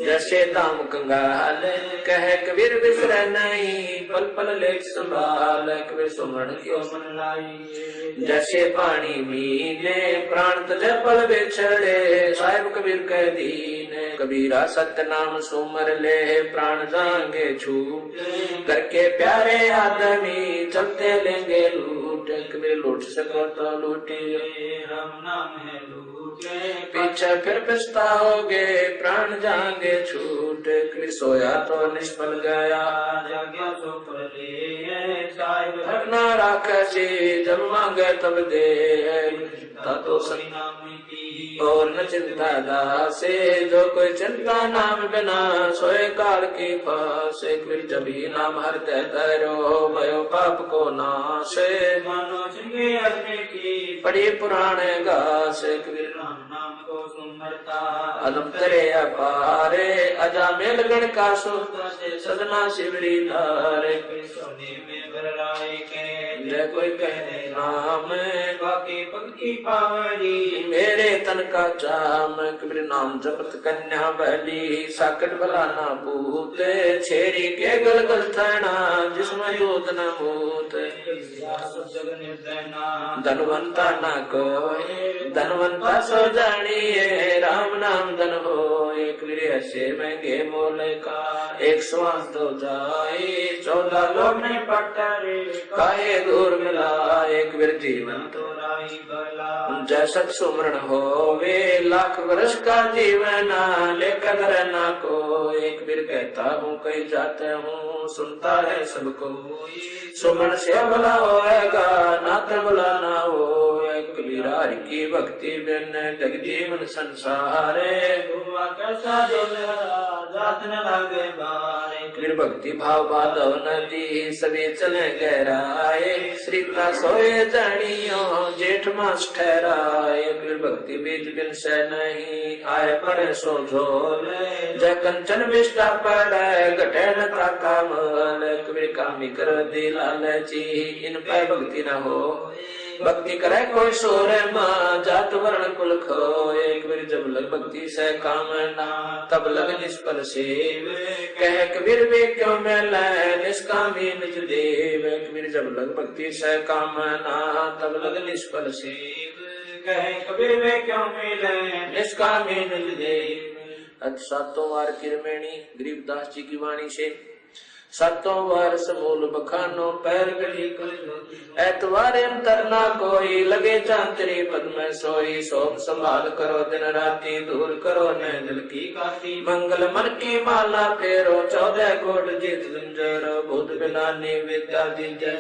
जैसे दाम कंगाल कह कबीर बिसर नहीं पल पल लेख संभाल कबीर सुमरण क्यों मन लाई जैसे पानी मीने प्राण तज पल बिछड़े साहिब कबीर कह दीन कबीरा सत्य नाम सुमर ले प्राण जाएंगे छूट करके प्यारे आदमी चलते लेंगे लूट कबीर लूट सको तो लूटिए राम नाम है लूटे पीछे फिर पछताओगे प्राण जाएंगे छूट कबीर सोया तो निष्फल गया जाग्या सो पले धरना राख जब मांगे तब दे तो सही नाम की और न चिंता दासे। जो कोई चिंता नाम बिना सोए काल की फासे। कबीर जब ही नाम हरते तैरो भयो पाप को नासे। मानो चंगे अग्नि की पढ़ी पुराणे गासे। कबीर नाम को सुमरता अदम तरे अपारे अजामेल गण का सदना शिवरी धारे। सोने में भराए के जय कोई कहने नाम बाकी पंक्ति पावरी मेरे तन का चाम। कबीर नाम जपत कन्या बली साकट भला ना पूते। छेरी के गल गल थैना जिसमें दूत न मूते। जग निर्दयना धनवंता न कोई धनवंता सो जानिए राम नाम धन होए। कबीर ऐसे महंगे मोल का एक श्वास तो जाए 14 लोग ने पटरे काहे दूर मिलाए। कबीर जीवन तो राही भला जैसत सुमरण होवे लाख वर्ष का जीवन लेकर रहना को। एक कबीर कहता हूँ कहीं जाता हूँ सुनता है सबको। सुमरण से भला होएगा नाथ भला ना हो। कबीर हरि की भक्ति बिन जग जीवन संसारे। कैसा जात न लागे बारे। कबीर भक्ति भाव बाधव नदी सभी चले गहराए। श्री का सोए जानियो जेठ मास ठहराए। कबीर भक्ति बीज बिन से नहीं आए पड़े सो झोल। जय कंचन विष्टा पड़े घटे न ताका मल। कबीर कामी कर दी लालची इन पे भक्ति न हो। भक्ति करे कोई सोरे माँ जात वर्ण कुल खोए। कबीर जब लग भक्ति से काम ना तब लग निष्फल सेव। कह कबीर वे क्यों मिले निष्कामी निज देव। कबीर जब लग भक्ति से काम ना तब लग निष्फल सेव। कहे कबीर वे क्यों मिले निष्कामी निज देव। अत सातों वार की रमैनी गरीबदास जी की वाणी से। सातों वार समूल बखानो पैर गढ़ी एतवार अंतर ना कोई लगे चांतरी पद में सोई। सोम संभाल करो दिन राती दूर करो न दिल की काती। मंगल मन की माला फेरो 14 कोट जीत जंजर। भूत बिलानी विद्या दीजय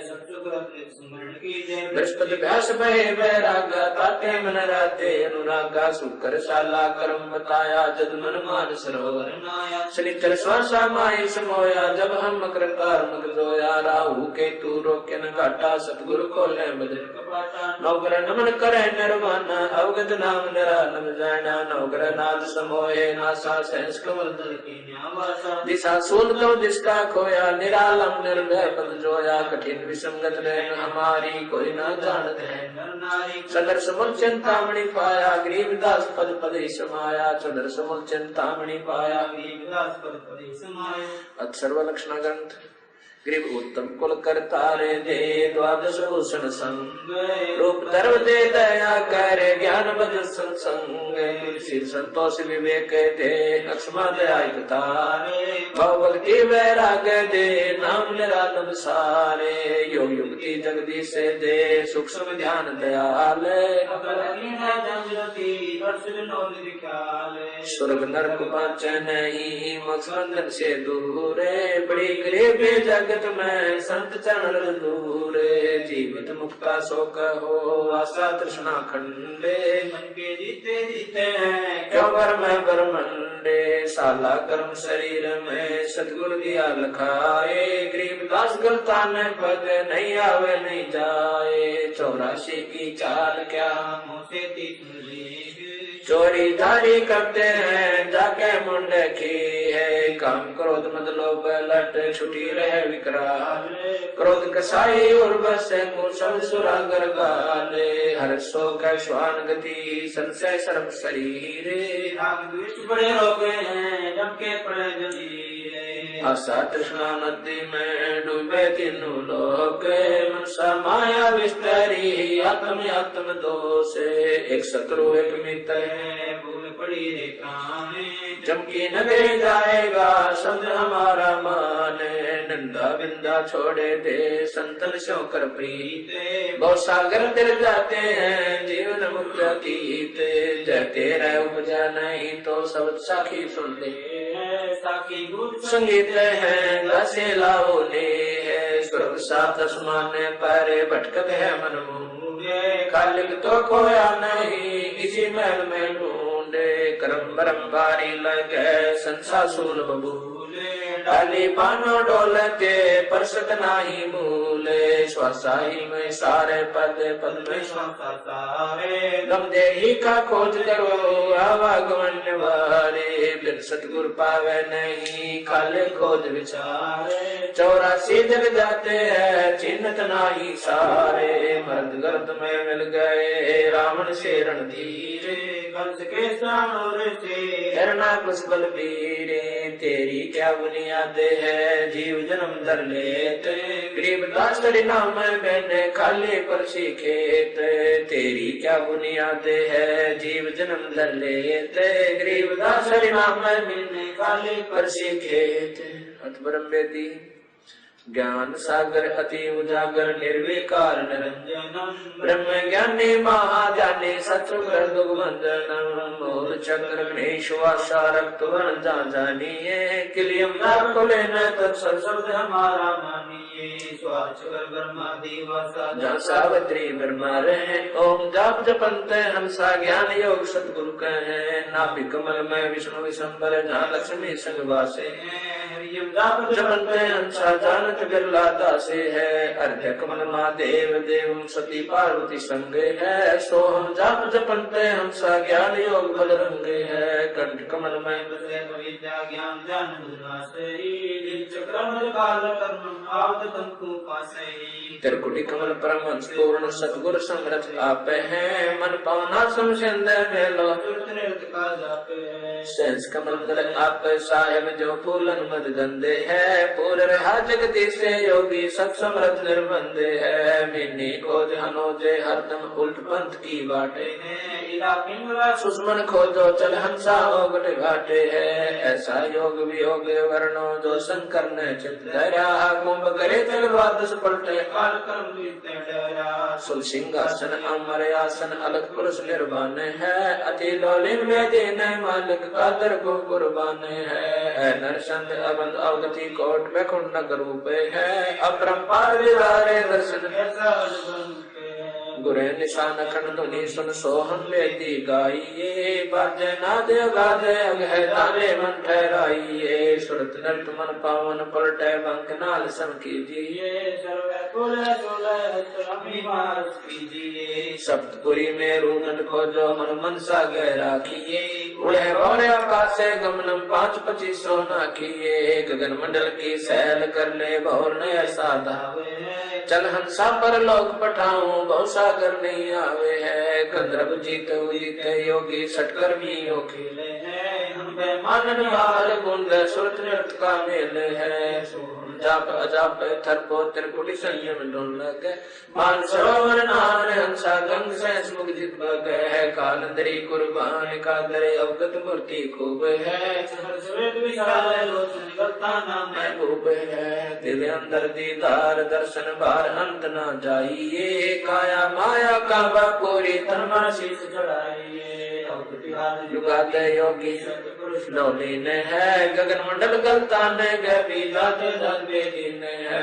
बृहस्पति व्यास भय वैराग ताते मन राते अनुरागा। शुक्र शाला कर्म बताया जद मन मान सरोवर नाया। शनिचर स्वासा माई समोया जब हम मकर मग जोया। राहु के तू रोके न घाटा सतगुरु खोले बदन कपाटा। नौकर नमन करे निर्वाणा अवगत नाम निरालम जाना। नौकर नाद समोहे नासा सहस कमल दल की न्यावासा। दिशा सूल तो दिशा खोया निरालम निर्भय पद जोया। कठिन विसंगत रहन हमारी कोई न जानत है नर नारी। सदर समुल चिंतामणि पाया गरीबदास पद पद समाया। सदर समुल चिंतामणि पाया गरीबदास पद पद समाया। अक्षर लक्षण ग्रंथ ग्रीब उत्तम कुल करतारे दे द्वादश भूषण संग। रूप धर्म दे दया कर ज्ञान बद सत्संग। शील संतोष विवेक दे लक्ष्मा दया तारे। भव भक्ति वैराग दे नाम निरालम सारे। योग युक्ति जगदीश दे सूक्ष्म ध्यान दयाल। स्वर्ग नरक पांच नहीं मकसंदन से दूरे। बड़ी गरीब जगत में संत चरण दूरे। जीवित मुक्ता सो कहो आशा तृष्णा खंडे। मन के जीते जीते हैं क्यों घर में बरमंडे। साला कर्म शरीर में सतगुरु दिया लखाए। गरीबदास गलता न पद नहीं आवे नहीं जाए। 84 की चाल क्या मुझसे चोरी दारी करते हैं जाके मुंडे की है। काम क्रोध मद लोभ लट छुटी रहे विकराल। क्रोध कसाई और बसे मूसम सुरागर गाले। हर सो का श्वान गति संशय शर्म शरीर। बड़े रोगे हैं जब के पड़े जलीरे। आशा तृष्णा नदी में डूबे तीनों लोग। मनसा माया विस्तरी आत्म आत्म दोष। एक शत्रु एक मित्र भूल पड़ी रे काने। जमकी नगरी जाएगा शब्द हमारा माने। नंदा बिंदा छोड़े दे संतन सो कर प्रीते। बहुत सागर तिर जाते हैं जीवन मुक्त अतीत। जय तेरा उपजा नहीं तो सब साखी सुन ले। साखी संगीत है दसे लाओ ले है। स्वर्ग सात आसमान पर भटकत है मन मुंगे। खालिक तो खोया नहीं इसी महल में करम बरम बारी लगे संसा सूल बबूले डाली पानो डोलते परसत नाही मूले श्वासाही में सारे पद पद में श्वासा सारे गम देही का खोज करो आवागमन वारे बिन सतगुर पावे नहीं खाले खोज विचारे 84 जग जाते हैं चिन्हत नाही सारे मर्द गर्द में मिल गए रावण से रणधीरे कंस के सानोर से हिरणा कुछ बलबीरे तेरी क्या बुनियाद है जीव जन्म धर लेते गरीबदास नाम मैंने खाली परसी खेत तेरी क्या बुनियाद है जीव जन्म धर लेते गरीबदास नाम मैंने खाली परसी खेत अतबरम बेदी ज्ञान सागर अति उजागर निर्विकार निरंजनम ब्रह्म ज्ञानी महाजानी सत्सुगर दुर्गंधनम मूल चक्र गणेश वासा रक्त वर्ण जानिए किलियम नाम को लेना तत्सर शब्द हमारा मानिए स्वाचकर ब्रह्मा दिवासा जहाँ सावित्री ब्रह्मा रहे ओम जाप जपंत हंसा ज्ञान योग सतगुरु कहे नाभि कमल में विष्णु विशंबर जहाँ लक्ष्मी संग वासे हरियम जाप जपंत हंसा जान बिरला दासे है अर्घ्य कमल महादेव देव सती पार्वती संगे है सोहम जाप जपंते हंसा ज्ञान योग बल रंगे है कंठ कमल में विद्या ज्ञान जान त्रिकुटी कमल परमहंस पूर्ण सतगुर समर्थ आप है मन पावना समझंद मेलो सेंस कमल दल आप साहेब जो फूलन मद गंदे है पूर्ण रहा जगदीश से योगी सब समर्थ निर्बंधे है मिन्नी खोज हनोजे हरदम उल्ट पंथ की बाटे है सुषमन खोजो चल हंसा ओगट घाटे है ऐसा योग वियोग वर्णो जो शंकर ने चित धरा कुंभ करे चल द्वादश पलटे काल कर्म सुल सिंहासन अमर आसन अलग पुरुष निर्वाण है अति लोलिन में देने मालिक कादर को कुर्बान है नरसंद अबंध अवगति कोट में कुंड रूप है अपरंपार विहारे दर्शन गुरे निशान खंड धुनि सुन सोहम वेदी गाइये बाजे नाद गाजे अगह ताले मन ठहराइये सुरत नृत मन पावन पलटे बंक नाल सम कीजिए सप्तपुरी में रूनट खोजो मन मनसा गहरा किए उड़े भौरे आकाश से गमनम 5-25 सोना किए गगन मंडल की सैल कर ले भौर ने ऐसा धावे चल हंसा पर लोग पठाऊं बहुसा कर नहीं आवे है कंद्रब जीते हुए योगी सटकर भी खेले है हम बेमान हार गुंड सुरत नृत्य का मेल है जाप अजाप थरपो त्रिकुटी संयम डोल लगे मान सरोवर नार हंसा गंग से मुख जित बगे है कालंदरी कुर्बान का दरे अवगत मूर्ति खूब है नाम महबूब है दिल अंदर दीदार दर्शन बार अंत ना जाइए काया माया का पूरी तनमा शीश चढ़ाइए युगाते योगी लोली ने है गगन मंडल गलता ने गभी जाते दिन है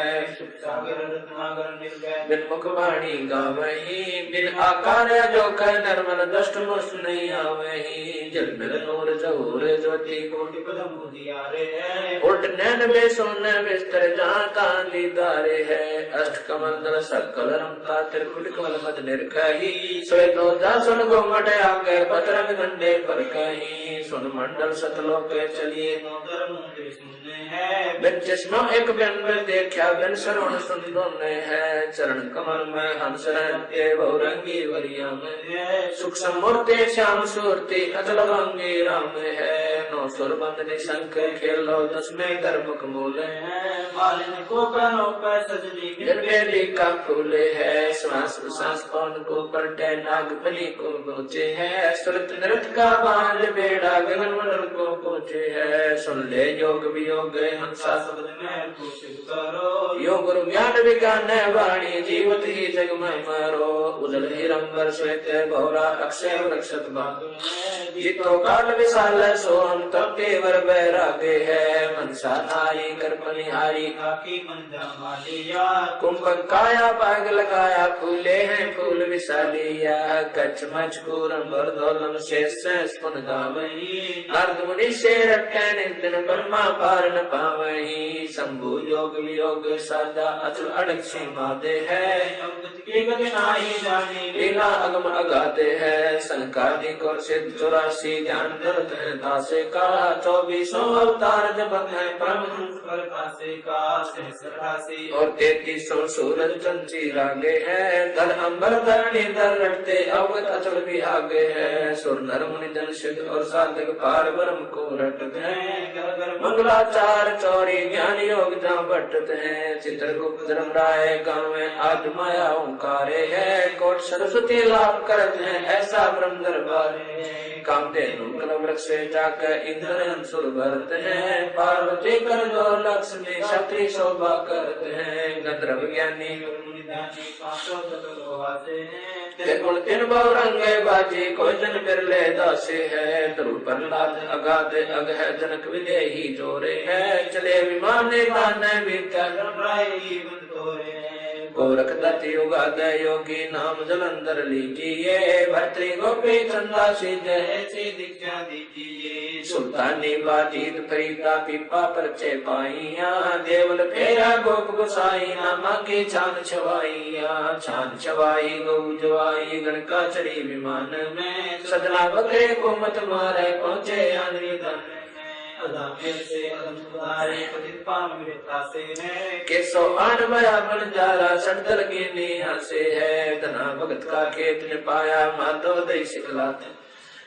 बिन मुख वाणी गावही बिन आकार जो कह नर्मल दष्ट मुष्ट नहीं आवही जल मिल नूर जहूर ज्योति कोटि पदम उजियारे है उल्ट नैन बेसोन बिस्तर जाता दीदारे है अष्ट कमल दल सकल रमता त्रिकुट कमल मत निर्कही स्वेदो दासन गोमट आगे पतरंग घंटे पर कहीं सुन मंडल सतलोक चलिए बिन चश्मो एक बिन देखा बिन श्रवण सुन दोने है चरण कमल में हंस रहते बहुरंगी वरिया में सुख समूर्ति श्याम सूर्ति अचल भंगी राम है नौ सुर बंदनी शंख खेलो दसवें धर्मुख मूले है मालिनी को कानों पर सजनी निर्वेदी का फूले है श्वास प्रश्वास पवन को पलटे नागफनी को पहुँचे है सुरत नृत्य का बांध बेड़ा गगन मंडल को पहुँचे है सुन ले योग वियोग हंसा शब्द में करो योग गुरु ज्ञान विज्ञान वाणी जीवत ही जग में मारो उजल हिरंबर श्वेत भौरा अक्षय रक्षत भाग जितो काल विशाल सोहम तुम तब तेवर बैरागे है मनसा नारी कर बनिहारी आकी मंदा मालिया कुंभक काया बाग लगाया फूले हैं फूल विशालिया कच्छ मचकूरम बरदोलम शेष स्पुन गावही नारद मुनि से रखे नितिन ब्रह्मा पार न पावही शंभु योग वियोग साधा अचल अड़क सीमा दे है की गति नाही जानी लीला अगम अगाते है संकादिक और सिद्ध 84 ध्यान धरत है दासे का 24 अवतार जपत है परम पर कासे का सहस्रासी और 33 सूरज चंची रागे है धर अंबर धरणी धर रटते अवगत अचल भी आगे है सुर नर मुनि जन सिद्ध और साधक पार ब्रह्म को रटते हैं मंगलाचार चौरी ज्ञान योग जहाँ बटते हैं चित्रगुप्त धर्म राय गाँव में आज माया ओंकारे है कोट सरस्वती लाभ करते हैं ऐसा ब्रह्म दरबार कामधेनु कल वृक्ष से जाकर इंद्र सुर भरते हैं पार्वती कर जो लक्ष्मी क्षत्रि शोभा करते हैं गंधर्व ज्ञानी गुण तीन बहुरंगे बाजी कोई जन बिरले दासे है ध्रुव प्रहलाद अगाध अग है जनक विदेही जोरे है चले विमान गान गोरख दत्त युगाद योगी नाम जलंधर लीजिए भर्तृ गोपी चंदा सिद्ध ऐसी दीक्षा दीजिए सुल्तानी बाजीत फरीदा पीपा परचे पाइया देवल फेरा गोप गोसाई नामा की छान छवाई गौ जवाई गणका चढ़ी विमान में सजना बकरे को मत मारे पहुंचे आंधी धन केसो आन बया बन जारा सड़दल की नीहा से है धना भगत का खेत ने पाया माधव दई सिखलाते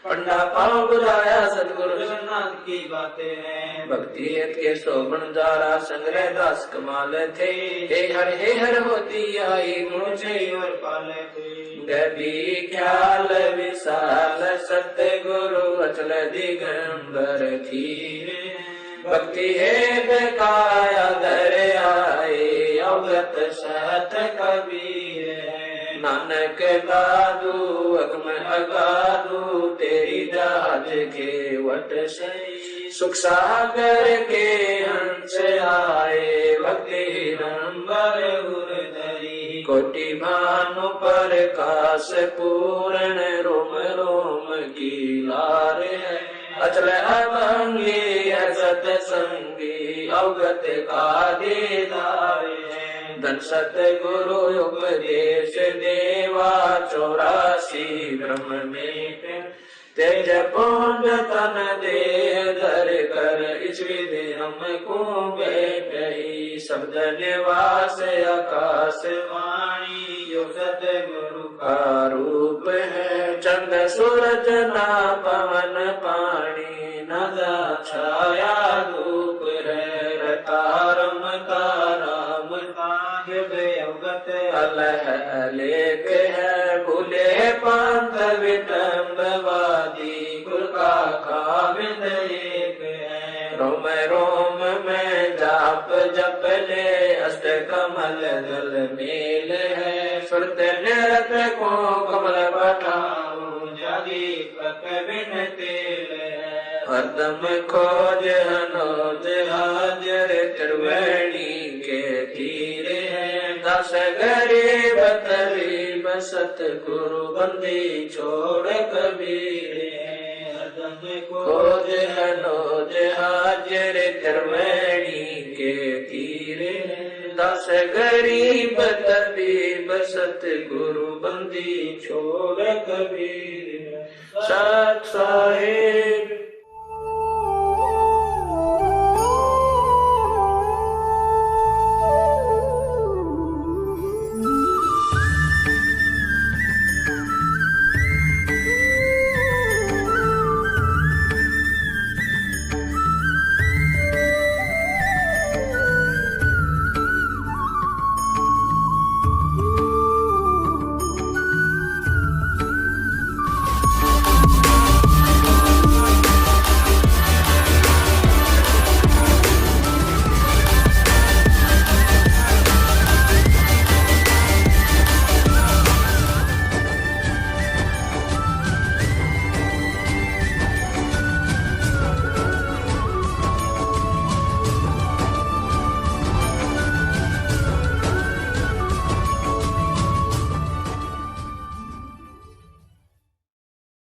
पंडा पाँव बुलाया सतगुरु जगन्नाथ की बातें हैं भक्ति हेत के शोभन जारा संग्रह दास कमाल थे हे हर होती आई मुझे और पाले थे गभी ख्याल विशाल सत्य गुरु अचल दिगंबर थी भक्ति हेत काया धर आए अवगत सत कबीर नानक दादू अगम अगादू तेरी जात के वट सही सुख सागर के हंस आए भक्ति नंबर उर्धरी कोटि भानु पर काश पूर्ण रोम रोम की लार है अचल अभंगी सतसंगी अवगत का दीदार है धन सतगुरु उपदेश देवा 84 ब्रह्म में तेज पुंज तन दे धर कर इस विधि हमको बैठही शब्द निवास आकाश वाणी यो सतगुरु का रूप है चंद सूरज ना पवन पानी नदा छाया धूप है रतारम ताराम अवगत अलह अलेख है भूले पंथ विटम्बवादी गुरु का खाविंद एक है रोम रोम में जाप जप ले अष्ट कमल दल मेल है सुरत निरत को कमल बैठाऊं जागी पक बिन तेल है हरदम खोज हनोज हाजर त्रिवेणी के तीरे दस गरीब तरीब सतगुरु बंदी छोड़ कबीर खोज हनोज हाजर त्रिवेणी के तीरे दस गरीब तबीब सतगुरु बंदी छोड़ कबीर सत साहिब